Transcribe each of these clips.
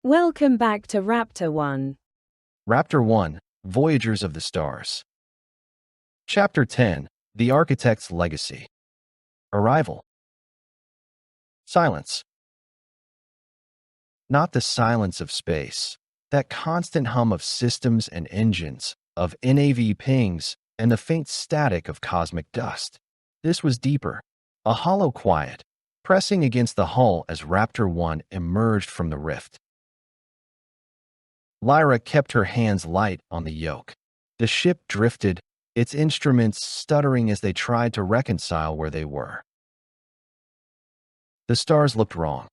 Welcome back to Raptor-One. Raptor-One, Voyagers of the Stars. Chapter 10, The Architect's Legacy. Arrival. Silence. Not the silence of space, that constant hum of systems and engines, of NAV pings, and the faint static of cosmic dust. This was deeper, a hollow quiet, pressing against the hull as Raptor-One emerged from the rift. Lyra kept her hands light on the yoke. The ship drifted, its instruments stuttering as they tried to reconcile where they were. The stars looked wrong.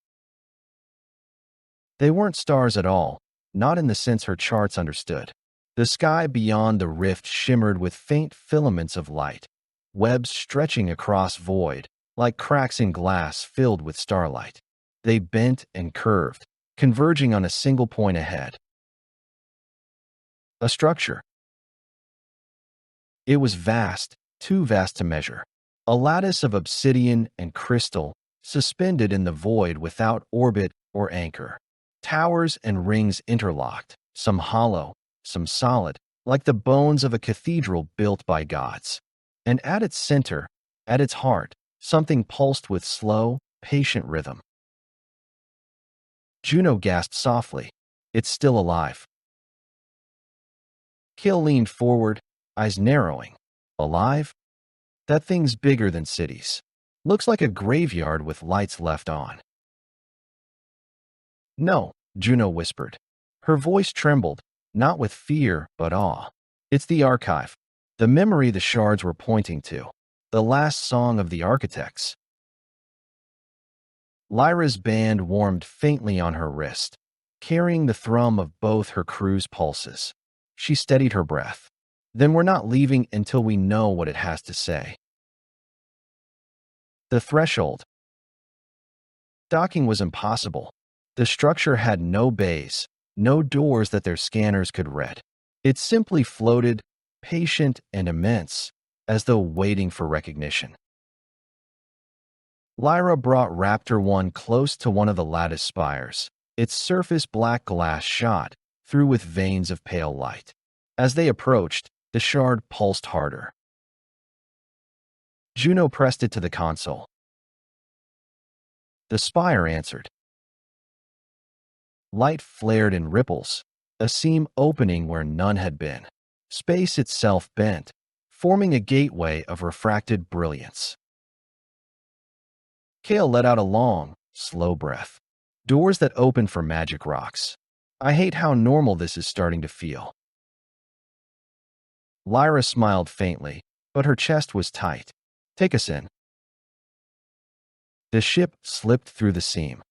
They weren't stars at all, not in the sense her charts understood. The sky beyond the rift shimmered with faint filaments of light, webs stretching across void, like cracks in glass filled with starlight. They bent and curved, converging on a single point ahead. A structure. It was vast, too vast to measure. A lattice of obsidian and crystal, suspended in the void without orbit or anchor. Towers and rings interlocked, some hollow, some solid, like the bones of a cathedral built by gods. And at its center, at its heart, something pulsed with slow, patient rhythm. Juno gasped softly. It's still alive. Kael leaned forward, eyes narrowing. Alive? That thing's bigger than cities. Looks like a graveyard with lights left on. No, Juno whispered. Her voice trembled, not with fear, but awe. It's the archive, the memory the shards were pointing to, the last song of the architects. Lyra's band warmed faintly on her wrist, carrying the thrum of both her crew's pulses. She steadied her breath. Then we're not leaving until we know what it has to say. The threshold. Docking was impossible. The structure had no bays, no doors that their scanners could read. It simply floated, patient and immense, as though waiting for recognition. Lyra brought Raptor-One close to one of the lattice spires, its surface black glass shot through with veins of pale light. As they approached, the shard pulsed harder. Juno pressed it to the console. The spire answered. Light flared in ripples, a seam opening where none had been. Space itself bent, forming a gateway of refracted brilliance. Kael let out a long, slow breath. Doors that open for magic rocks. I hate how normal this is starting to feel. Lyra smiled faintly, but her chest was tight. Take us in. The ship slipped through the seam.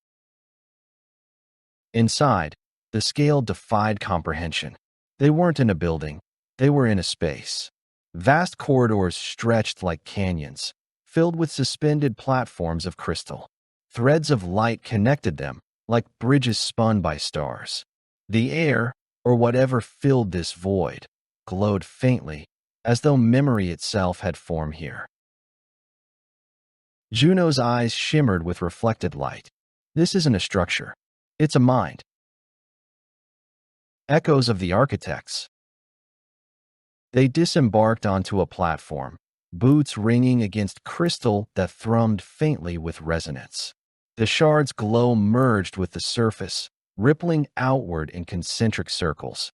Inside, the scale defied comprehension. They weren't in a building, they were in a space. Vast corridors stretched like canyons, filled with suspended platforms of crystal. Threads of light connected them, like bridges spun by stars. The air, or whatever filled this void, glowed faintly, as though memory itself had formed here. Juno's eyes shimmered with reflected light. This isn't a structure. It's a mind. Echoes of the architects. They disembarked onto a platform, boots ringing against crystal that thrummed faintly with resonance. The shard's glow merged with the surface, rippling outward in concentric circles.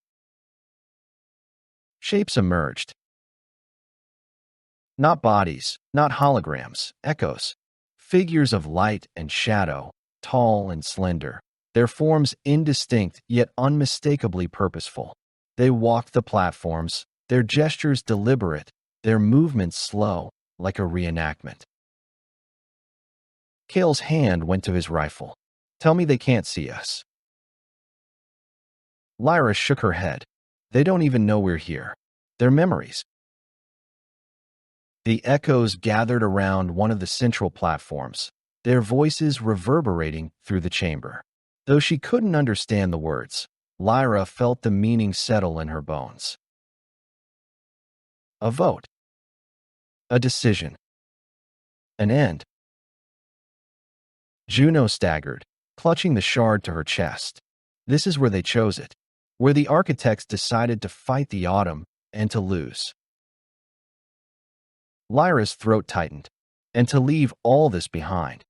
Shapes emerged. Not bodies, not holograms, echoes. Figures of light and shadow, tall and slender. Their forms indistinct yet unmistakably purposeful. They walked the platforms, their gestures deliberate, their movements slow, like a reenactment. Kael's hand went to his rifle. Tell me they can't see us. Lyra shook her head. They don't even know we're here. They're memories. The echoes gathered around one of the central platforms, their voices reverberating through the chamber. Though she couldn't understand the words, Lyra felt the meaning settle in her bones. A vote. A decision. An end. Juno staggered, clutching the shard to her chest. This is where they chose it, where the architects decided to fight the autumn and to lose. Lyra's throat tightened, and to leave all this behind.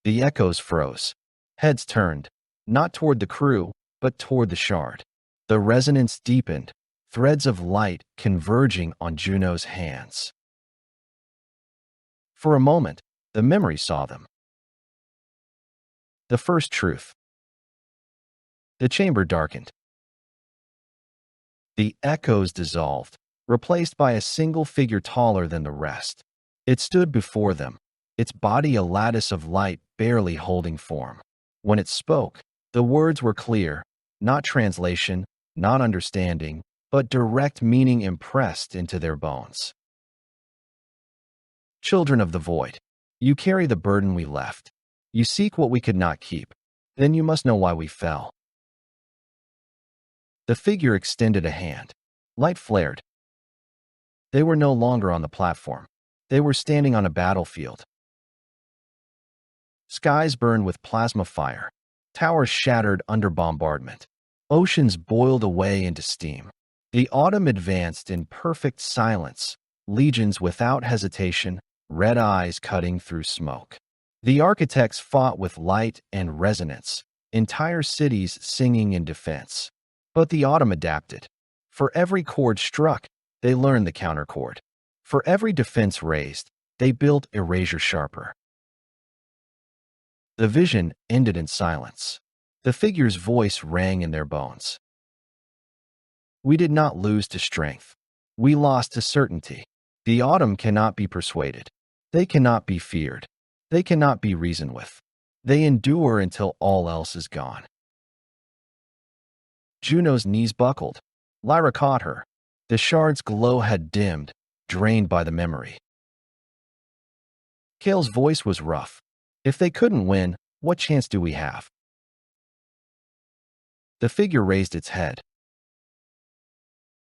The echoes froze. Heads turned, not toward the crew, but toward the shard. The resonance deepened, threads of light converging on Juno's hands. For a moment, the memory saw them. The first truth. The chamber darkened. The echoes dissolved, replaced by a single figure taller than the rest. It stood before them, its body a lattice of light barely holding form. When it spoke, the words were clear, not translation, not understanding, but direct meaning impressed into their bones. Children of the void, you carry the burden we left. You seek what we could not keep. Then you must know why we fell. The figure extended a hand. Light flared. They were no longer on the platform. They were standing on a battlefield. Skies burned with plasma fire. Towers shattered under bombardment. Oceans boiled away into steam. The autumn advanced in perfect silence, legions without hesitation, red eyes cutting through smoke. The architects fought with light and resonance, entire cities singing in defense. But the autumn adapted. For every chord struck, they learned the counterchord. For every defense raised, they built erasure sharper. The vision ended in silence. The figure's voice rang in their bones. We did not lose to strength. We lost to certainty. The autumn cannot be persuaded. They cannot be feared. They cannot be reasoned with. They endure until all else is gone. Juno's knees buckled. Lyra caught her. The shard's glow had dimmed, drained by the memory. Kael's voice was rough. If they couldn't win, what chance do we have? The figure raised its head.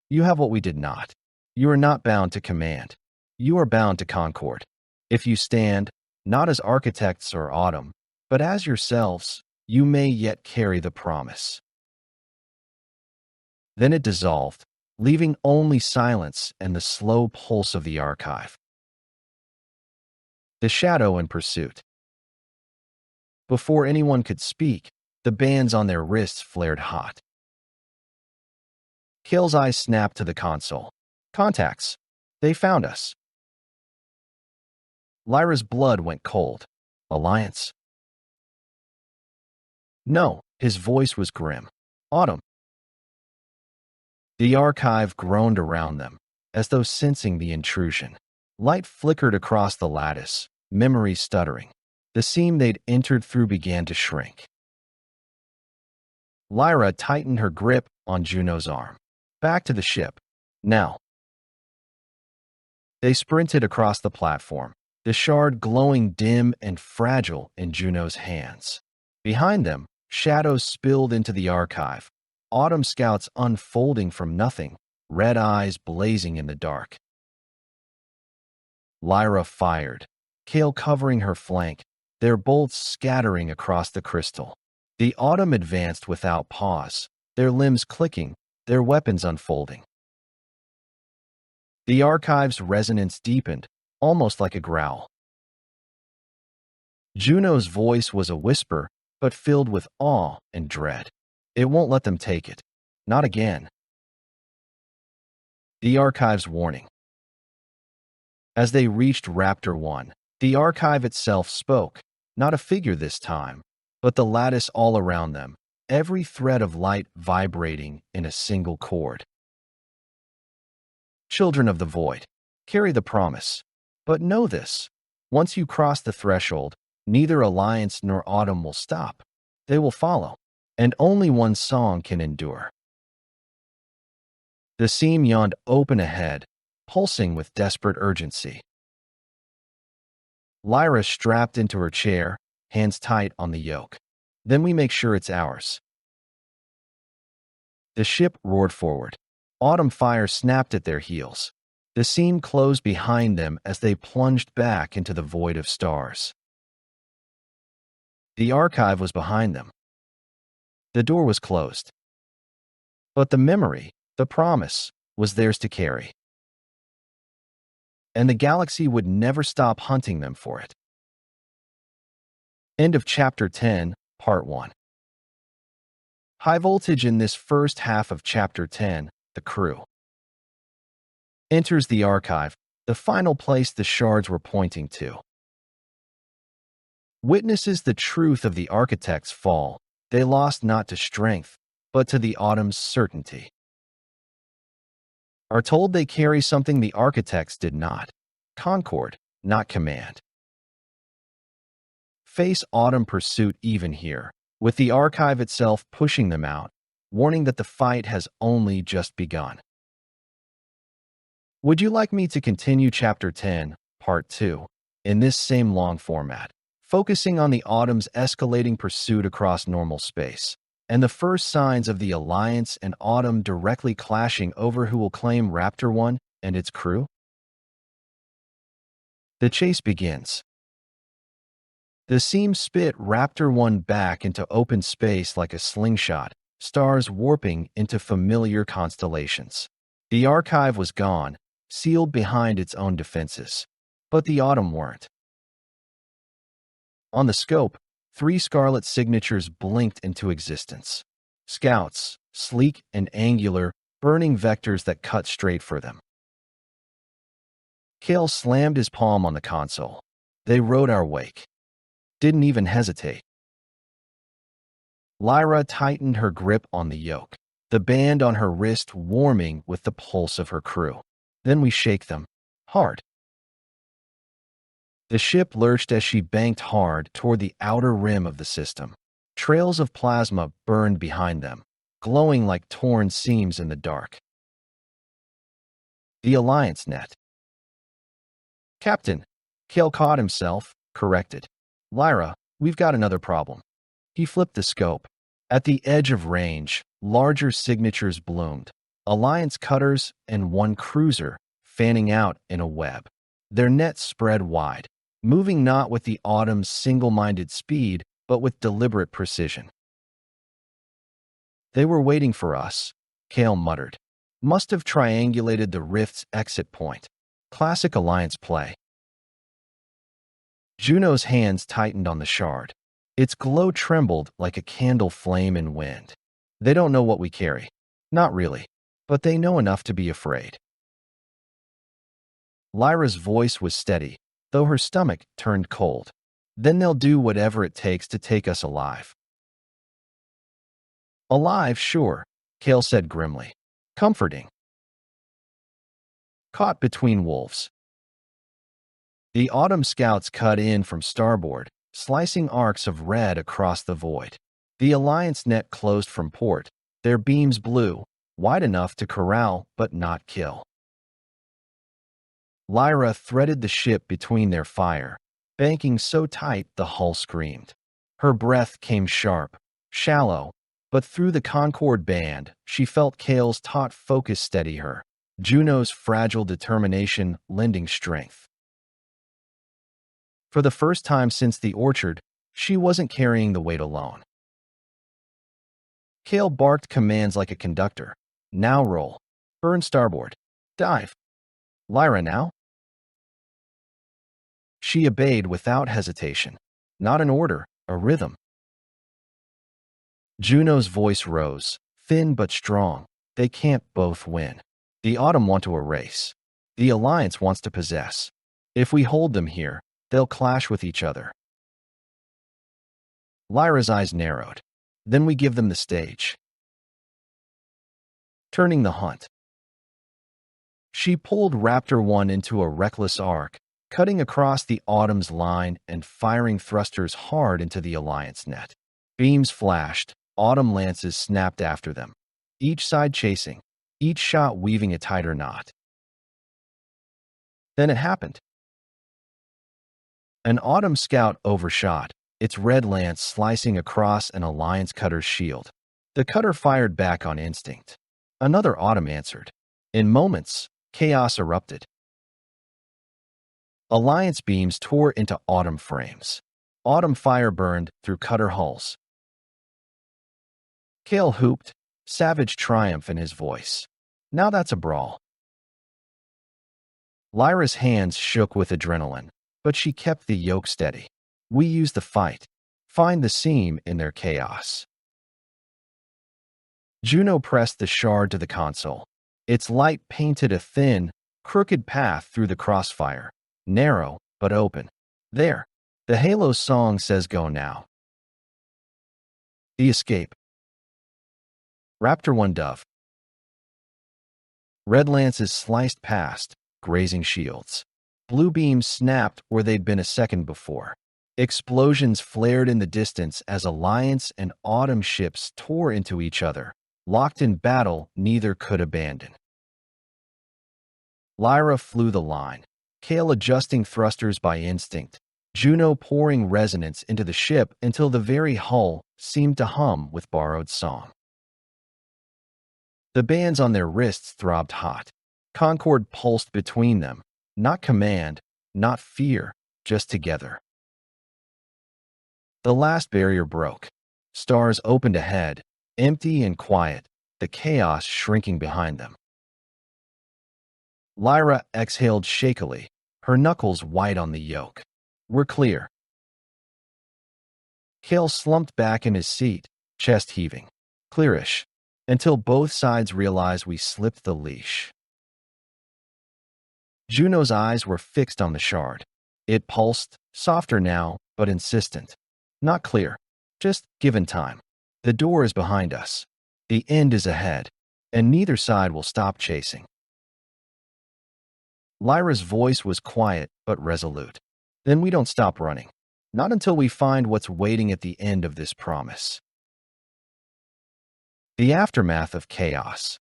You have what we did not. You are not bound to command. You are bound to concord. If you stand, not as architects or autumn, but as yourselves, you may yet carry the promise. Then it dissolved, leaving only silence and the slow pulse of the archive. The shadow in pursuit. Before anyone could speak, the bands on their wrists flared hot. Kael's eyes snapped to the console. Contacts. They found us. Lyra's blood went cold. Alliance? No, his voice was grim. Autumn. The archive groaned around them, as though sensing the intrusion. Light flickered across the lattice, memory stuttering. The seam they'd entered through began to shrink. Lyra tightened her grip on Juno's arm. Back to the ship. Now. They sprinted across the platform, the shard glowing dim and fragile in Juno's hands. Behind them, shadows spilled into the archive, autumn scouts unfolding from nothing, red eyes blazing in the dark. Lyra fired, Kael covering her flank, their bolts scattering across the crystal. The autumn advanced without pause, their limbs clicking, their weapons unfolding. The archive's resonance deepened, almost like a growl. Juno's voice was a whisper, but filled with awe and dread. It won't let them take it. Not again. The archive's warning. As they reached Raptor-One, the archive itself spoke, not a figure this time, but the lattice all around them, every thread of light vibrating in a single chord. Children of the void, carry the promise. But know this, once you cross the threshold, neither Alliance nor Autumn will stop. They will follow, and only one song can endure. The seam yawned open ahead, pulsing with desperate urgency. Lyra strapped into her chair, hands tight on the yoke. Then we make sure it's ours. The ship roared forward. Autumn fire snapped at their heels. The seam closed behind them as they plunged back into the void of stars. The archive was behind them. The door was closed. But the memory, the promise, was theirs to carry. And the galaxy would never stop hunting them for it. End of Chapter 10, Part 1. High voltage in this first half of Chapter 10, the crew enters the archive, the final place the shards were pointing to. Witnesses the truth of the architect's fall. They lost not to strength, but to the autumn's certainty. Are told they carry something the architects did not. Concord, not command. Face autumn pursuit even here, with the archive itself pushing them out, warning that the fight has only just begun. Would you like me to continue Chapter 10, Part 2, in this same long format, focusing on the autumn's escalating pursuit across normal space, and the first signs of the Alliance and Autumn directly clashing over who will claim Raptor-One and its crew? The chase begins. The seam spit Raptor-One back into open space like a slingshot, stars warping into familiar constellations. The archive was gone, sealed behind its own defenses. But the Autumn weren't. On the scope, 3 scarlet signatures blinked into existence. Scouts, sleek and angular, burning vectors that cut straight for them. Kael slammed his palm on the console. They rode our wake. Didn't even hesitate. Lyra tightened her grip on the yoke, the band on her wrist warming with the pulse of her crew. Then we shake them. Hard. The ship lurched as she banked hard toward the outer rim of the system. Trails of plasma burned behind them, glowing like torn seams in the dark. The Alliance net. Captain, Kael caught himself, corrected. Lyra, we've got another problem. He flipped the scope. At the edge of range, larger signatures bloomed. Alliance cutters and 1 cruiser, fanning out in a web. Their nets spread wide, moving not with the Autumn's single-minded speed, but with deliberate precision. They were waiting for us, Kael muttered. Must have triangulated the rift's exit point. Classic Alliance play. Juno's hands tightened on the shard. Its glow trembled like a candle flame in wind. They don't know what we carry. Not really. But they know enough to be afraid. Lyra's voice was steady, though her stomach turned cold. Then they'll do whatever it takes to take us alive. Alive, sure, Kael said grimly. Comforting. Caught between wolves. The Autumn scouts cut in from starboard, slicing arcs of red across the void. The Alliance net closed from port, their beams blue, wide enough to corral but not kill. Lyra threaded the ship between their fire, banking so tight the hull screamed. Her breath came sharp, shallow, but through the Concord band, she felt Kael's taut focus steady her, Juno's fragile determination lending strength. For the first time since the orchard, she wasn't carrying the weight alone. Kael barked commands like a conductor. Now roll. Burn starboard. Dive. Lyra now? She obeyed without hesitation. Not an order, a rhythm. Juno's voice rose, thin but strong. They can't both win. The Autumn want to erase. The Alliance wants to possess. If we hold them here, they'll clash with each other. Lyra's eyes narrowed. Then we give them the stage. Turning the hunt. She pulled Raptor-One into a reckless arc, cutting across the Autumn's line and firing thrusters hard into the Alliance net. Beams flashed, Autumn lances snapped after them, each side chasing, each shot weaving a tighter knot. Then it happened. An Autumn scout overshot, its red lance slicing across an Alliance cutter's shield. The cutter fired back on instinct. Another Autumn answered. In moments, chaos erupted. Alliance beams tore into Autumn frames. Autumn fire burned through cutter hulls. Kael hooped, savage triumph in his voice. Now that's a brawl. Lyra's hands shook with adrenaline, but she kept the yoke steady. We use the fight. Find the seam in their chaos. Juno pressed the shard to the console. Its light painted a thin, crooked path through the crossfire, narrow but open. There, the Halo song says go now. The escape. Raptor-One dove. Red lances sliced past, grazing shields. Blue beams snapped where they'd been a second before. Explosions flared in the distance as Alliance and Autumn ships tore into each other. Locked in battle, neither could abandon. Lyra flew the line, Kael adjusting thrusters by instinct, Juno pouring resonance into the ship until the very hull seemed to hum with borrowed song. The bands on their wrists throbbed hot. Concord pulsed between them, not command, not fear, just together. The last barrier broke. Stars opened ahead, empty and quiet, the chaos shrinking behind them. Lyra exhaled shakily, her knuckles white on the yoke. We're clear. Kael slumped back in his seat, chest heaving. Clearish, until both sides realized we slipped the leash. Juno's eyes were fixed on the shard. It pulsed, softer now, but insistent. Not clear, just given time. The door is behind us. The end is ahead, and neither side will stop chasing. Lyra's voice was quiet but resolute. Then we don't stop running. Not until we find what's waiting at the end of this promise. The aftermath of chaos.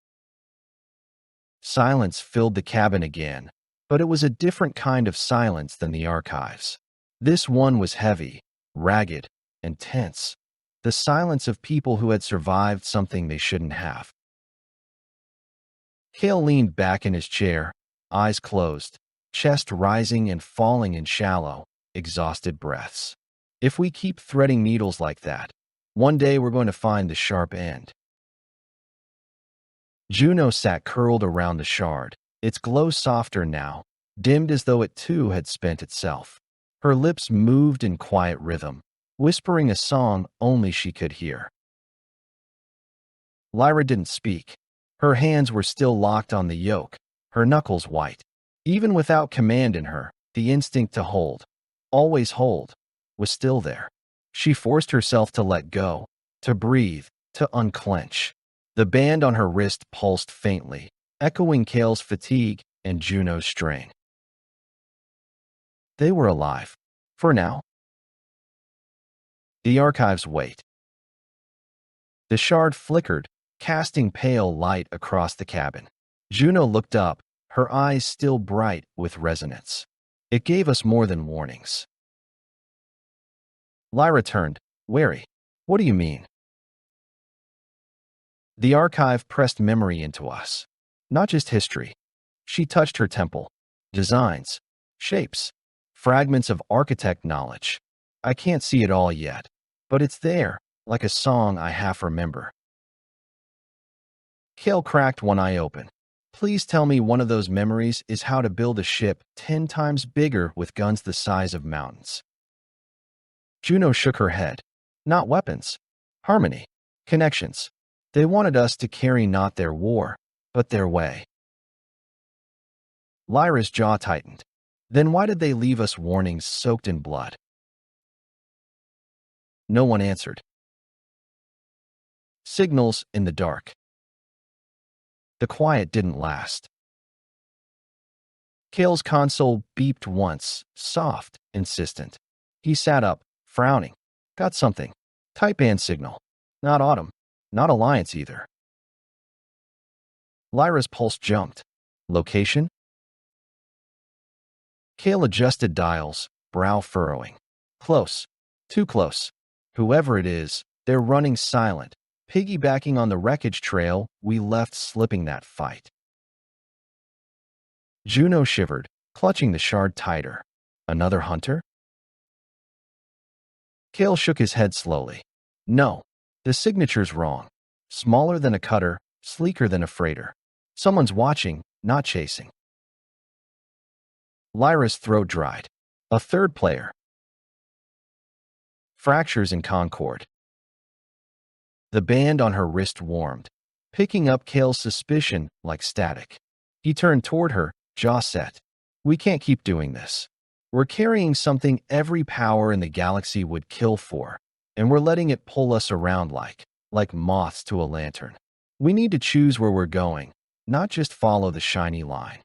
Silence filled the cabin again, but it was a different kind of silence than the archives. This one was heavy, ragged, and tense. The silence of people who had survived something they shouldn't have. Kael leaned back in his chair, eyes closed, chest rising and falling in shallow, exhausted breaths. If we keep threading needles like that, one day we're going to find the sharp end. Juno sat curled around the shard, its glow softer now, dimmed as though it too had spent itself. Her lips moved in quiet rhythm, whispering a song only she could hear. Lyra didn't speak. Her hands were still locked on the yoke, her knuckles white. Even without command in her, the instinct to hold, always hold, was still there. She forced herself to let go, to breathe, to unclench. The band on her wrist pulsed faintly, echoing Kael's fatigue and Juno's strain. They were alive. For now. The archives wait. The shard flickered, casting pale light across the cabin. Juno looked up, her eyes still bright with resonance. It gave us more than warnings. Lyra turned, wary. What do you mean? The archive pressed memory into us. Not just history. She touched her temple. Designs. Shapes. Fragments of architect knowledge. I can't see it all yet, but it's there, like a song I half remember. Kael cracked one eye open. Please tell me one of those memories is how to build a ship 10 times bigger with guns the size of mountains. Juno shook her head. Not weapons. Harmony. Connections. They wanted us to carry not their war, but their way. Lyra's jaw tightened. Then why did they leave us warnings soaked in blood? No one answered. Signals in the dark. The quiet didn't last. Kael's console beeped once, soft, insistent. He sat up, frowning. Got something. Type band signal. Not Autumn. Not Alliance either. Lyra's pulse jumped. Location? Kael adjusted dials, brow furrowing. Close. Too close. Whoever it is, they're running silent, piggybacking on the wreckage trail we left slipping that fight. Juno shivered, clutching the shard tighter. Another hunter? Kael shook his head slowly. No, the signature's wrong. Smaller than a cutter, sleeker than a freighter. Someone's watching, not chasing. Lyra's throat dried. A third player. Fractures in Concord. The band on her wrist warmed, picking up Kael's suspicion like static. He turned toward her, jaw set. We can't keep doing this. We're carrying something every power in the galaxy would kill for, and we're letting it pull us around like moths to a lantern. We need to choose where we're going, not just follow the shiny line.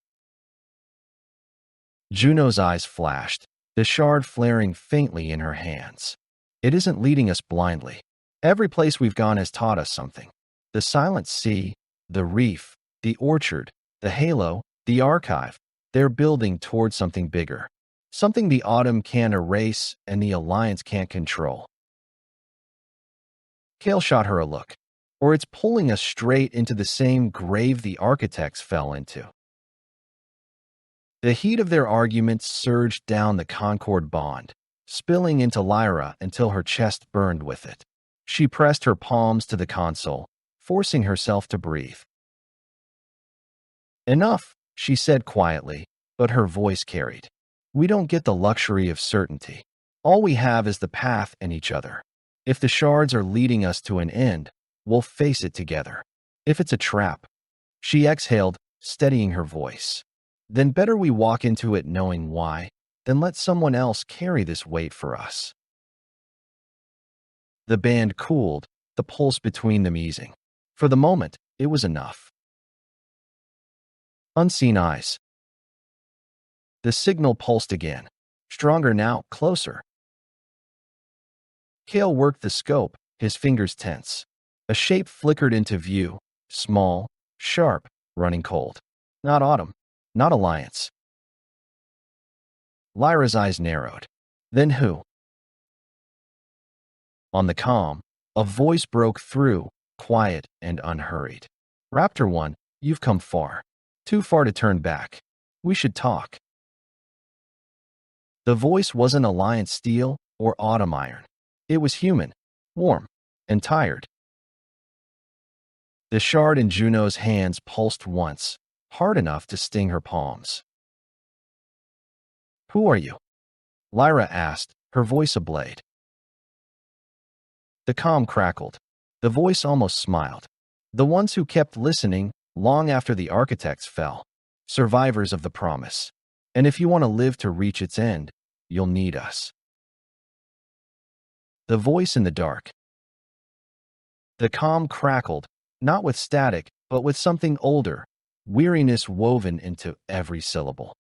Juno's eyes flashed, the shard flaring faintly in her hands. It isn't leading us blindly. Every place we've gone has taught us something. The silent sea, the reef, the orchard, the halo, the archive, they're building towards something bigger. Something the Autumn can't erase and the Alliance can't control. Kael shot her a look. Or it's pulling us straight into the same grave the architects fell into. The heat of their arguments surged down the Concord bond, spilling into Lyra until her chest burned with it. She pressed her palms to the console, forcing herself to breathe. Enough, she said quietly, but her voice carried. We don't get the luxury of certainty. All we have is the path and each other. If the shards are leading us to an end, we'll face it together. If it's a trap, she exhaled, steadying her voice. Then better we walk into it knowing why, than let someone else carry this weight for us. The band cooled, the pulse between them easing. For the moment, it was enough. Unseen eyes. The signal pulsed again. Stronger now, closer. Kael worked the scope, his fingers tense. A shape flickered into view, small, sharp, running cold. Not Autumn, not Alliance. Lyra's eyes narrowed. Then who? On the comm, a voice broke through, quiet and unhurried. Raptor-One, you've come far. Too far to turn back. We should talk. The voice wasn't Alliance steel or Autumn iron. It was human, warm, and tired. The shard in Juno's hands pulsed once, hard enough to sting her palms. Who are you? Lyra asked, her voice ablade. The comm crackled. The voice almost smiled. The ones who kept listening long after the architects fell. Survivors of the promise. And if you want to live to reach its end, you'll need us. The voice in the dark. The comm crackled, not with static, but with something older, weariness woven into every syllable.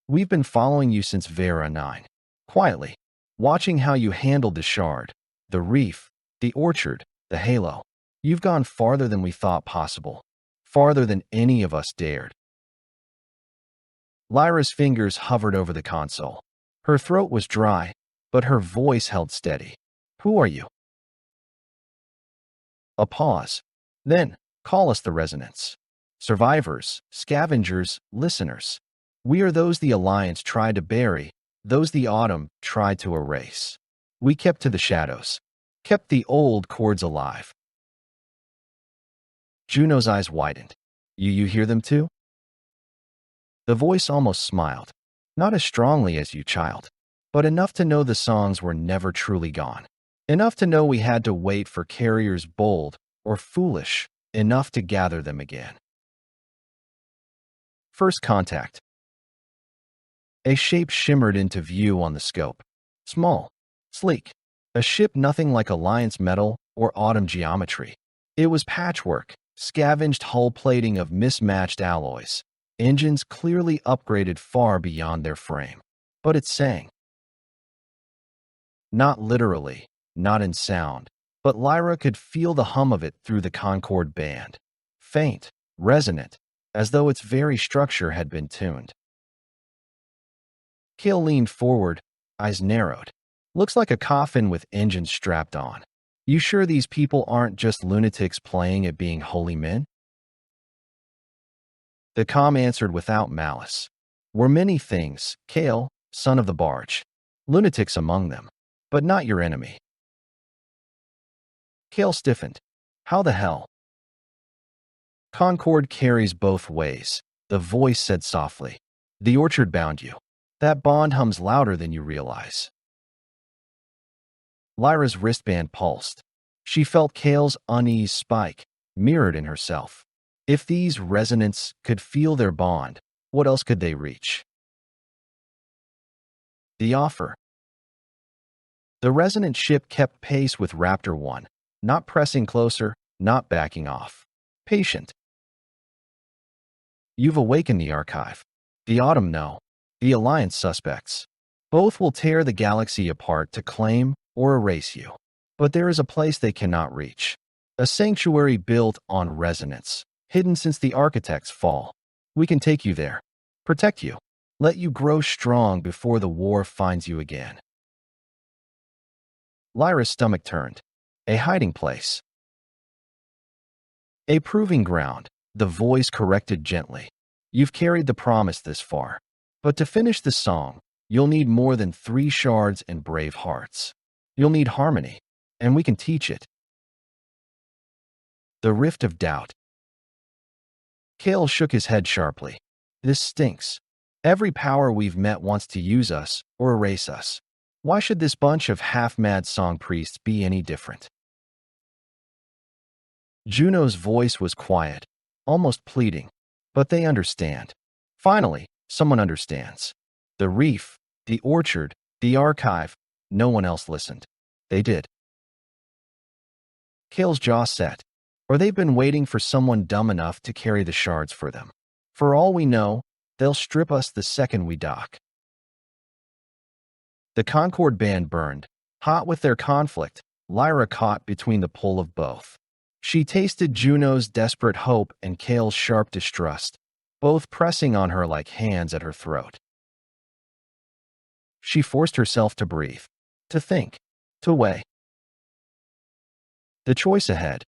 We've been following you since Vera 9. Quietly, watching how you handled the shard, the reef, the orchard, the halo. You've gone farther than we thought possible. Farther than any of us dared. Lyra's fingers hovered over the console. Her throat was dry, but her voice held steady. Who are you? A pause. Then, call us the resonance. Survivors, scavengers, listeners. We are those the Alliance tried to bury, those the Autumn tried to erase. We kept to the shadows, kept the old chords alive. Juno's eyes widened. You hear them too? The voice almost smiled. Not as strongly as you, child, but enough to know the songs were never truly gone. Enough to know we had to wait for carriers bold or foolish enough to gather them again. First contact. A shape shimmered into view on the scope. Small, sleek, a ship nothing like Alliance metal or Autumn geometry. It was patchwork, scavenged hull plating of mismatched alloys, engines clearly upgraded far beyond their frame. But it sang. Not literally, not in sound, but Lyra could feel the hum of it through the Concord band. Faint, resonant, as though its very structure had been tuned. Kael leaned forward, eyes narrowed. Looks like a coffin with engines strapped on. You sure these people aren't just lunatics playing at being holy men? The comm answered without malice. We're many things, Kael, son of the barge. Lunatics among them, but not your enemy. Kael stiffened. How the hell? Concord carries both ways, the voice said softly. The orchard bound you. That bond hums louder than you realize. Lyra's wristband pulsed. She felt Kael's unease spike, mirrored in herself. If these resonants could feel their bond, what else could they reach? The offer. The resonant ship kept pace with Raptor-One, not pressing closer, not backing off. Patient. You've awakened the archive. The Autumn know. The Alliance suspects. Both will tear the galaxy apart to claim or erase you. But there is a place they cannot reach. A sanctuary built on resonance, hidden since the Architect's fall. We can take you there. Protect you. Let you grow strong before the war finds you again. Lyra's stomach turned. A hiding place. A proving ground, the voice corrected gently. You've carried the promise this far. But to finish the song, you'll need more than 3 shards and brave hearts. You'll need harmony, and we can teach it. The rift of doubt. Kael shook his head sharply. This stinks. Every power we've met wants to use us or erase us. Why should this bunch of half-mad song priests be any different? Juno's voice was quiet, almost pleading, but they understand. Finally, someone understands. The reef, the orchard, the archive, no one else listened. They did. Kael's jaw set. Or they've been waiting for someone dumb enough to carry the shards for them. For all we know, they'll strip us the second we dock. The Concord band burned. Hot with their conflict, Lyra caught between the pull of both. She tasted Juno's desperate hope and Kael's sharp distrust, both pressing on her like hands at her throat. She forced herself to breathe, to think, to weigh. The choice ahead.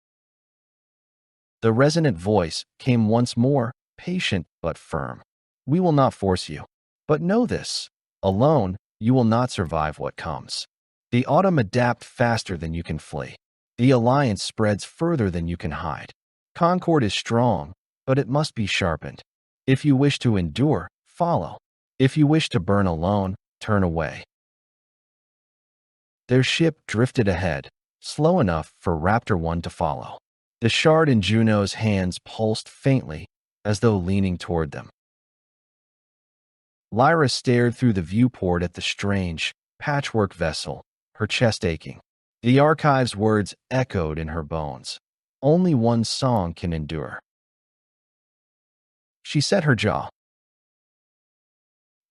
The resonant voice came once more, patient but firm. We will not force you. But know this, alone, you will not survive what comes. The Autumn adapt faster than you can flee. The Alliance spreads further than you can hide. Concord is strong, but it must be sharpened. If you wish to endure, follow. If you wish to burn alone, turn away. Their ship drifted ahead, slow enough for Raptor-One to follow. The shard in Juno's hands pulsed faintly, as though leaning toward them. Lyra stared through the viewport at the strange, patchwork vessel, her chest aching. The archive's words echoed in her bones. Only one song can endure. She set her jaw.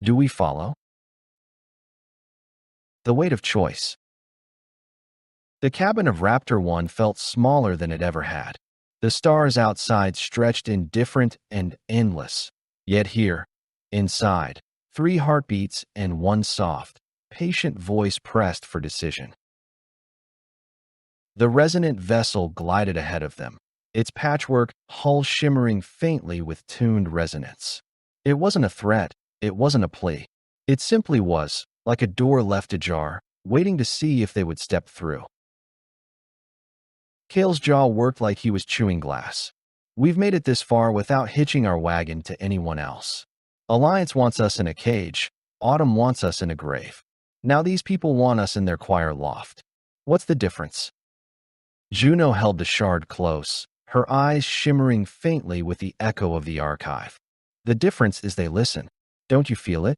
Do we follow? The weight of choice. The cabin of Raptor-One felt smaller than it ever had. The stars outside stretched indifferent and endless. Yet here, inside, 3 heartbeats and one soft, patient voice pressed for decision. The resonant vessel glided ahead of them, its patchwork hull shimmering faintly with tuned resonance. It wasn't a threat, it wasn't a plea. It simply was, like a door left ajar, waiting to see if they would step through. Kael's jaw worked like he was chewing glass. We've made it this far without hitching our wagon to anyone else. Alliance wants us in a cage, Autumn wants us in a grave. Now these people want us in their choir loft. What's the difference? Juno held the shard close, her eyes shimmering faintly with the echo of the archive. The difference is they listen. Don't you feel it?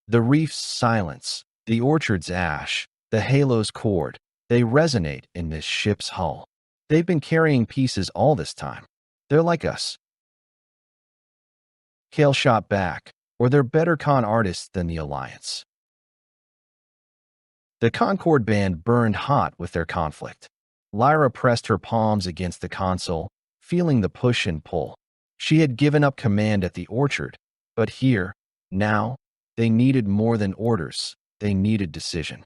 The reef's silence, the orchard's ash, the halo's chord, they resonate in this ship's hull. They've been carrying pieces all this time. They're like us. Kael shot back, or they're better con artists than the Alliance. The Concord band burned hot with their conflict. Lyra pressed her palms against the console, feeling the push and pull. She had given up command at the orchard, but here, now, they needed more than orders. They needed decision.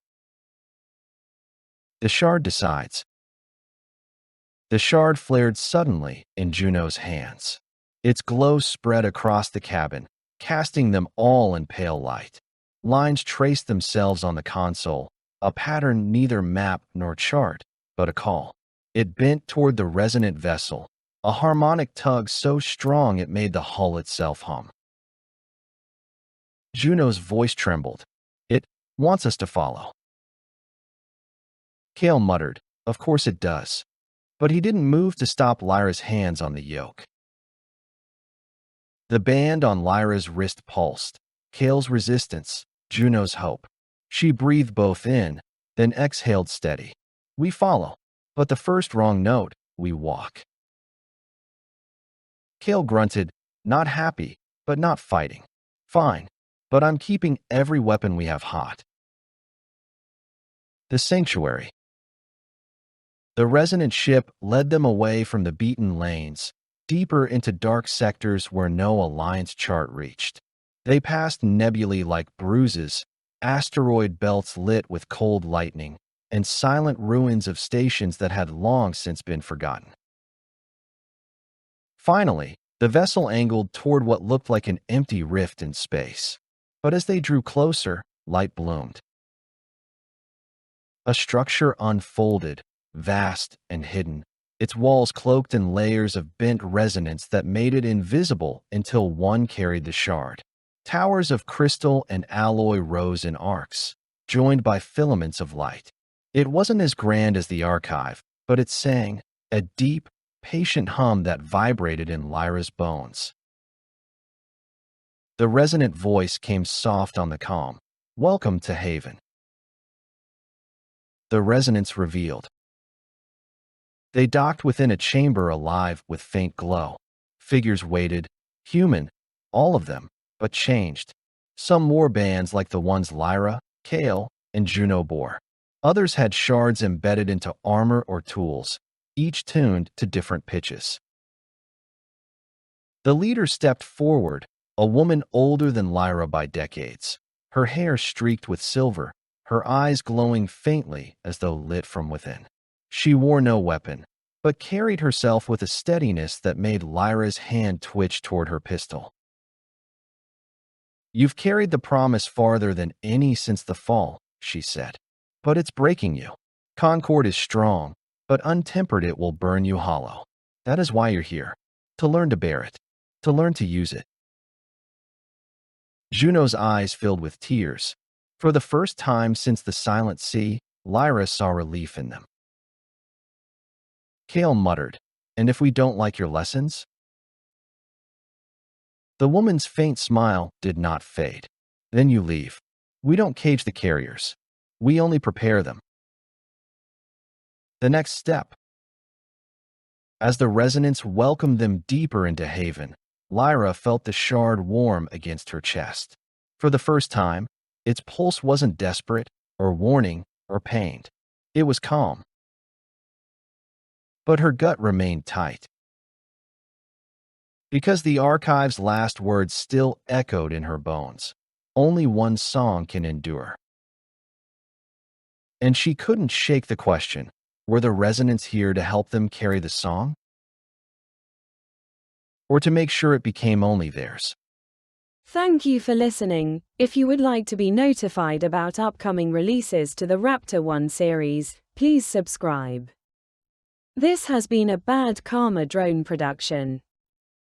The shard decides. The shard flared suddenly in Juno's hands. Its glow spread across the cabin, casting them all in pale light. Lines traced themselves on the console, a pattern neither map nor chart, but a call. It bent toward the resonant vessel, a harmonic tug so strong it made the hull itself hum. Juno's voice trembled. It wants us to follow. Kael muttered, of course it does. But he didn't move to stop Lyra's hands on the yoke. The band on Lyra's wrist pulsed. Kael's resistance, Juno's hope. She breathed both in, then exhaled steady. We follow. But the first wrong note, we walk. Kael grunted, not happy, but not fighting. Fine, but I'm keeping every weapon we have hot. The sanctuary. The resonant ship led them away from the beaten lanes, deeper into dark sectors where no Alliance chart reached. They passed nebulae like bruises, asteroid belts lit with cold lightning, and silent ruins of stations that had long since been forgotten. Finally, the vessel angled toward what looked like an empty rift in space. But as they drew closer, light bloomed. A structure unfolded, vast and hidden, its walls cloaked in layers of bent resonance that made it invisible until one carried the shard. Towers of crystal and alloy rose in arcs, joined by filaments of light. It wasn't as grand as the archive, but it sang, a deep, patient hum that vibrated in Lyra's bones. The resonant voice came soft on the comm. Welcome to Haven. The resonance revealed. They docked within a chamber alive with faint glow. Figures waited, human, all of them, but changed. Some wore bands like the ones Lyra, Kael, and Juno bore. Others had shards embedded into armor or tools, each tuned to different pitches. The leader stepped forward, a woman older than Lyra by decades, her hair streaked with silver, her eyes glowing faintly as though lit from within. She wore no weapon, but carried herself with a steadiness that made Lyra's hand twitch toward her pistol. You've carried the promise farther than any since the fall, she said. But it's breaking you. Concord is strong, but untempered it will burn you hollow. That is why you're here. To learn to bear it. To learn to use it. Juno's eyes filled with tears. For the first time since the Silent Sea, Lyra saw relief in them. Kael muttered, and if we don't like your lessons? The woman's faint smile did not fade. Then you leave. We don't cage the carriers. We only prepare them. The next step. As the resonance welcomed them deeper into Haven, Lyra felt the shard warm against her chest. For the first time, its pulse wasn't desperate, or warning, or pained. It was calm. But her gut remained tight. Because the archive's last words still echoed in her bones. Only one song can endure. And she couldn't shake the question, were the resonants here to help them carry the song? Or to make sure it became only theirs? Thank you for listening. If you would like to be notified about upcoming releases to the Raptor-One series, please subscribe. This has been a Bad Karma Drone production.